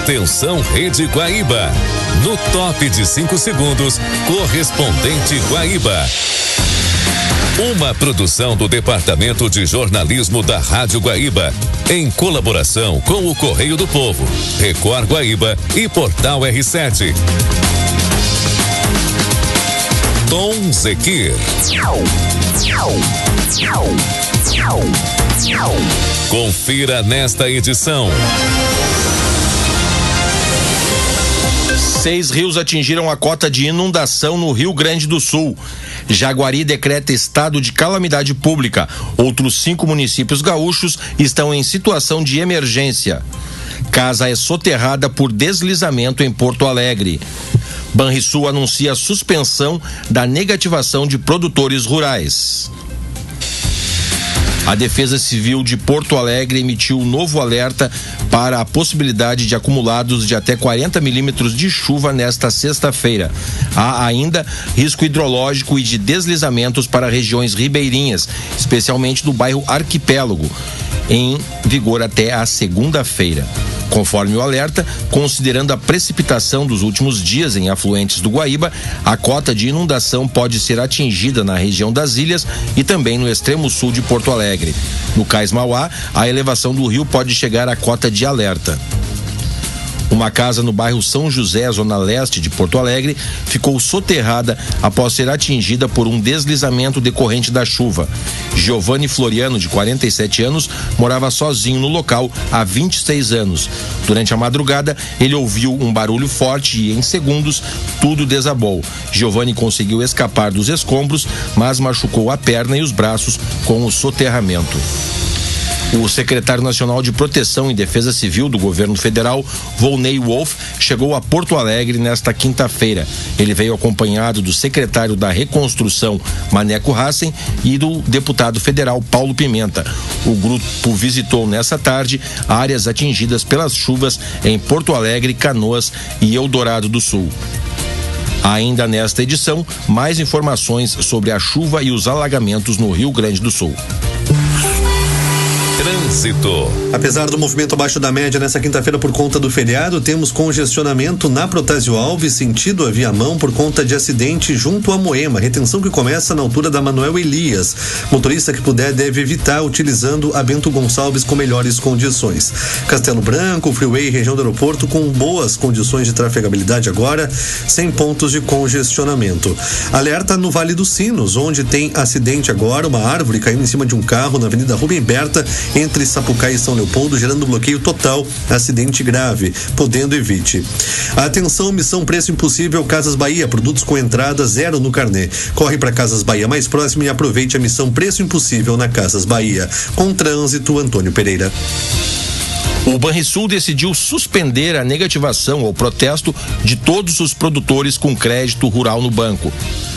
Atenção, Rede Guaíba. No top de 5 segundos, correspondente Guaíba. Uma produção do Departamento de Jornalismo da Rádio Guaíba, em colaboração com o Correio do Povo, Record Guaíba e Portal R7. Tom Zequir. Confira nesta edição. 6 rios atingiram a cota de inundação no Rio Grande do Sul. Jaguari decreta estado de calamidade pública. Outros 5 municípios gaúchos estão em situação de emergência. Casa é soterrada por deslizamento em Porto Alegre. Banrisul anuncia a suspensão da negativação de produtores rurais. A Defesa Civil de Porto Alegre emitiu um novo alerta para a possibilidade de acumulados de até 40 milímetros de chuva nesta sexta-feira. Há ainda risco hidrológico e de deslizamentos para regiões ribeirinhas, especialmente do bairro Arquipélago, em vigor até a segunda-feira. Conforme o alerta, considerando a precipitação dos últimos dias em afluentes do Guaíba, a cota de inundação pode ser atingida na região das ilhas e também no extremo sul de Porto Alegre. No Cais Mauá, a elevação do rio pode chegar à cota de alerta. Uma casa no bairro São José, zona leste de Porto Alegre, ficou soterrada após ser atingida por um deslizamento decorrente da chuva. Giovanni Floriano, de 47 anos, morava sozinho no local há 26 anos. Durante a madrugada, ele ouviu um barulho forte e, em segundos, tudo desabou. Giovanni conseguiu escapar dos escombros, mas machucou a perna e os braços com o soterramento. O secretário nacional de Proteção e Defesa Civil do governo federal, Volney Wolff, chegou a Porto Alegre nesta quinta-feira. Ele veio acompanhado do secretário da Reconstrução, Maneco Hassen, e do deputado federal, Paulo Pimenta. O grupo visitou nessa tarde áreas atingidas pelas chuvas em Porto Alegre, Canoas e Eldorado do Sul. Ainda nesta edição, mais informações sobre a chuva e os alagamentos no Rio Grande do Sul. Trânsito. Apesar do movimento abaixo da média nessa quinta-feira por conta do feriado, temos congestionamento na Protásio Alves, sentido a Viamão, por conta de acidente junto a Moema. Retenção que começa na altura da Manuel Elias. Motorista que puder deve evitar utilizando a Bento Gonçalves com melhores condições. Castelo Branco, Freeway, região do aeroporto com boas condições de trafegabilidade agora, sem pontos de congestionamento. Alerta no Vale dos Sinos, onde tem acidente agora, uma árvore caiu em cima de um carro na Avenida Rubem Berta, entre Sapucaí e São Leopoldo, gerando bloqueio total, acidente grave, podendo evite. Atenção, missão Preço Impossível Casas Bahia, produtos com entrada zero no carnê. Corre para Casas Bahia mais próximo e aproveite a missão Preço Impossível na Casas Bahia. Com trânsito, Antônio Pereira. O Banrisul decidiu suspender a negativação ou protesto de todos os produtores com crédito rural no banco.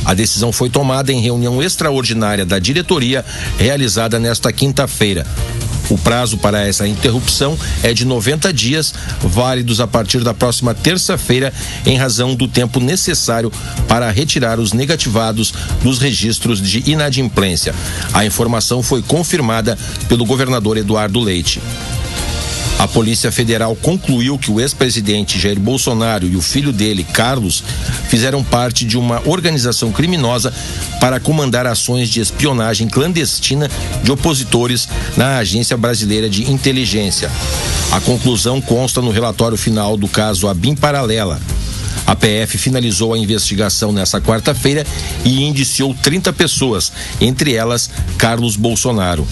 A decisão foi tomada em reunião extraordinária da diretoria realizada nesta quinta-feira. O prazo para essa interrupção é de 90 dias, válidos a partir da próxima terça-feira, em razão do tempo necessário para retirar os negativados dos registros de inadimplência. A informação foi confirmada pelo governador Eduardo Leite. A Polícia Federal concluiu que o ex-presidente Jair Bolsonaro e o filho dele, Carlos, fizeram parte de uma organização criminosa para comandar ações de espionagem clandestina de opositores na Agência Brasileira de Inteligência. A conclusão consta no relatório final do caso ABIN Paralela. A PF finalizou a investigação nesta quarta-feira e indiciou 30 pessoas, entre elas Carlos Bolsonaro.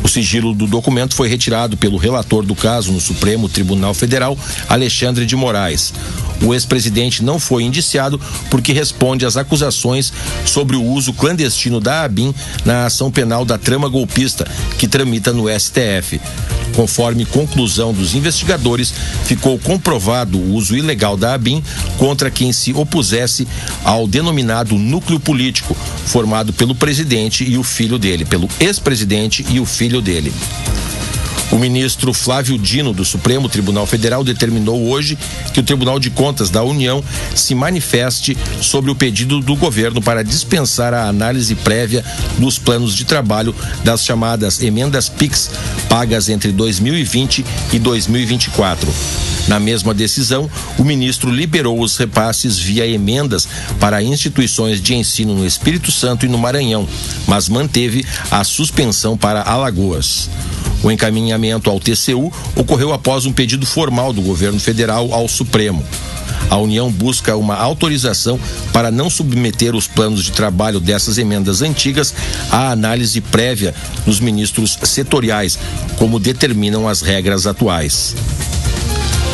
O sigilo do documento foi retirado pelo relator do caso no Supremo Tribunal Federal, Alexandre de Moraes. O ex-presidente não foi indiciado porque responde às acusações sobre o uso clandestino da ABIN na ação penal da trama golpista, que tramita no STF. Conforme conclusão dos investigadores, ficou comprovado o uso ilegal da ABIN contra quem se opusesse ao denominado núcleo político, formado pelo presidente e o filho dele, pelo ex-presidente e o filho dele. O ministro Flávio Dino, do Supremo Tribunal Federal, determinou hoje que o Tribunal de Contas da União se manifeste sobre o pedido do governo para dispensar a análise prévia dos planos de trabalho das chamadas emendas PIX, pagas entre 2020 e 2024. Na mesma decisão, o ministro liberou os repasses via emendas para instituições de ensino no Espírito Santo e no Maranhão, mas manteve a suspensão para Alagoas. O encaminhamento ao TCU ocorreu após um pedido formal do governo federal ao Supremo. A União busca uma autorização para não submeter os planos de trabalho dessas emendas antigas à análise prévia dos ministros setoriais, como determinam as regras atuais.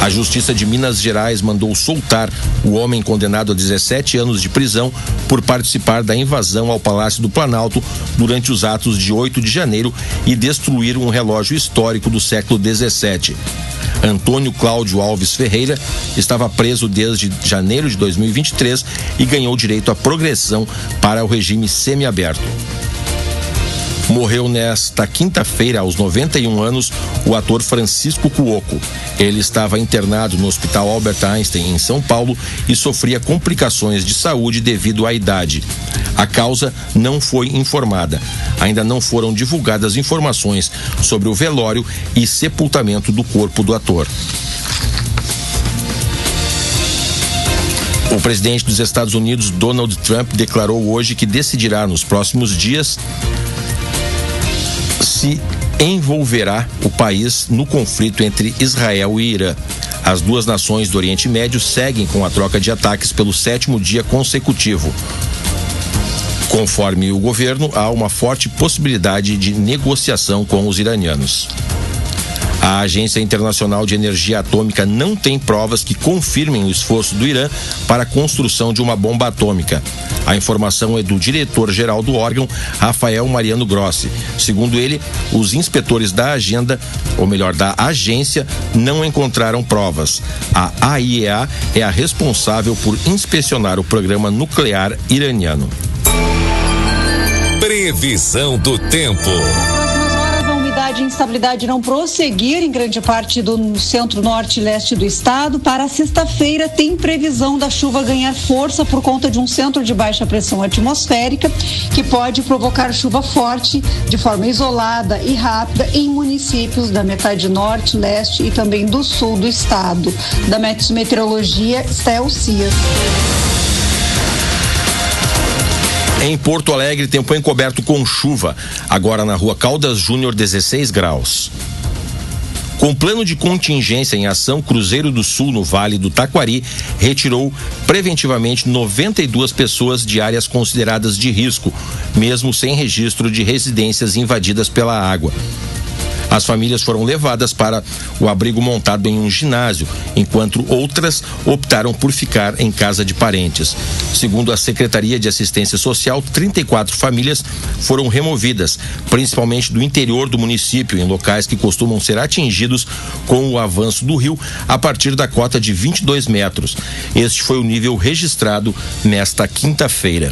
A Justiça de Minas Gerais mandou soltar o homem condenado a 17 anos de prisão por participar da invasão ao Palácio do Planalto durante os atos de 8 de janeiro e destruir um relógio histórico do século XVII. Antônio Cláudio Alves Ferreira estava preso desde janeiro de 2023 e ganhou direito à progressão para o regime semiaberto. Morreu nesta quinta-feira, aos 91 anos, o ator Francisco Cuoco. Ele estava internado no Hospital Albert Einstein, em São Paulo, e sofria complicações de saúde devido à idade. A causa não foi informada. Ainda não foram divulgadas informações sobre o velório e sepultamento do corpo do ator. O presidente dos Estados Unidos, Donald Trump, declarou hoje que decidirá nos próximos dias se envolverá o país no conflito entre Israel e Irã. As duas nações do Oriente Médio seguem com a troca de ataques pelo 7º dia consecutivo. Conforme o governo, há uma forte possibilidade de negociação com os iranianos. A Agência Internacional de Energia Atômica não tem provas que confirmem o esforço do Irã para a construção de uma bomba atômica. A informação é do diretor-geral do órgão, Rafael Mariano Grossi. Segundo ele, os inspetores da agência, não encontraram provas. A AIEA é a responsável por inspecionar o programa nuclear Previsão do tempo. De instabilidade não prosseguir em grande parte do centro-norte e leste do estado. Para sexta-feira tem previsão da chuva ganhar força por conta de um centro de baixa pressão atmosférica que pode provocar chuva forte de forma isolada e rápida em municípios da metade norte, leste e também do sul do estado. Da Meteorologia, Estel Cias. Em Porto Alegre, tempo encoberto com chuva. Agora na rua Caldas Júnior, 16 graus. Com plano de contingência em ação, Cruzeiro do Sul, no Vale do Taquari, retirou preventivamente 92 pessoas de áreas consideradas de risco, mesmo sem registro de residências invadidas pela água. As famílias foram levadas para o abrigo montado em um ginásio, enquanto outras optaram por ficar em casa de parentes. Segundo a Secretaria de Assistência Social, 34 famílias foram removidas, principalmente do interior do município, em locais que costumam ser atingidos com o avanço do rio a partir da cota de 22 metros. Este foi o nível registrado nesta quinta-feira.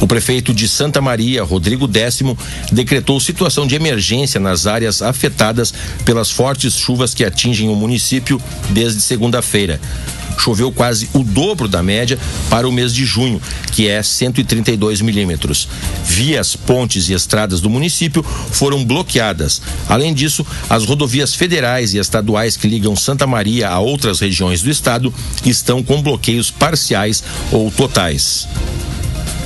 O prefeito de Santa Maria, Rodrigo Décimo, decretou situação de emergência nas áreas afetadas pelas fortes chuvas que atingem o município desde segunda-feira. Choveu quase o dobro da média para o mês de junho, que é 132 milímetros. Vias, pontes e estradas do município foram bloqueadas. Além disso, as rodovias federais e estaduais que ligam Santa Maria a outras regiões do estado estão com bloqueios parciais ou totais.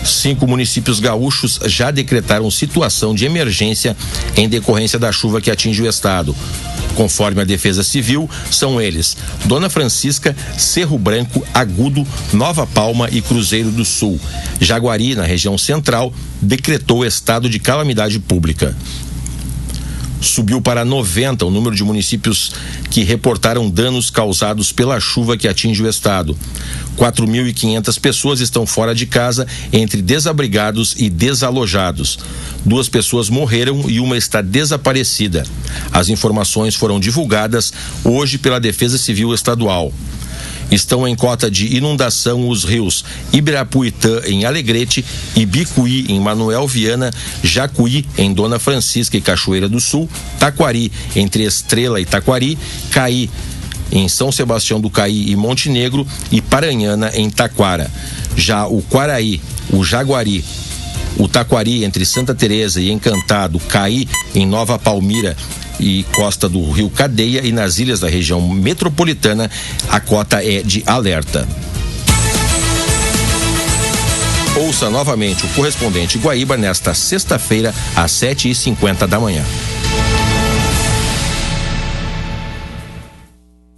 5 municípios gaúchos já decretaram situação de emergência em decorrência da chuva que atinge o estado. Conforme a Defesa Civil, são eles: Dona Francisca, Cerro Branco, Agudo, Nova Palma e Cruzeiro do Sul. Jaguari, na região central, decretou estado de calamidade pública. Subiu para 90 o número de municípios que reportaram danos causados pela chuva que atinge o estado. 4.500 pessoas estão fora de casa, entre desabrigados e desalojados. 2 pessoas morreram e uma está desaparecida. As informações foram divulgadas hoje pela Defesa Civil Estadual. Estão em cota de inundação os rios Ibirapuitã, em Alegrete, Ibicuí, em Manuel Viana, Jacuí, em Dona Francisca e Cachoeira do Sul, Taquari, entre Estrela e Taquari, Caí, em São Sebastião do Caí e Montenegro, e Paranhana, em Taquara. Já o Quaraí, o Jaguari, o Taquari, entre Santa Teresa e Encantado, Caí, em Nova Palmira, e costa do Rio Cadeia e nas ilhas da região metropolitana, a cota é de alerta. Ouça novamente o correspondente Guaíba nesta sexta-feira, às 7h50 da manhã.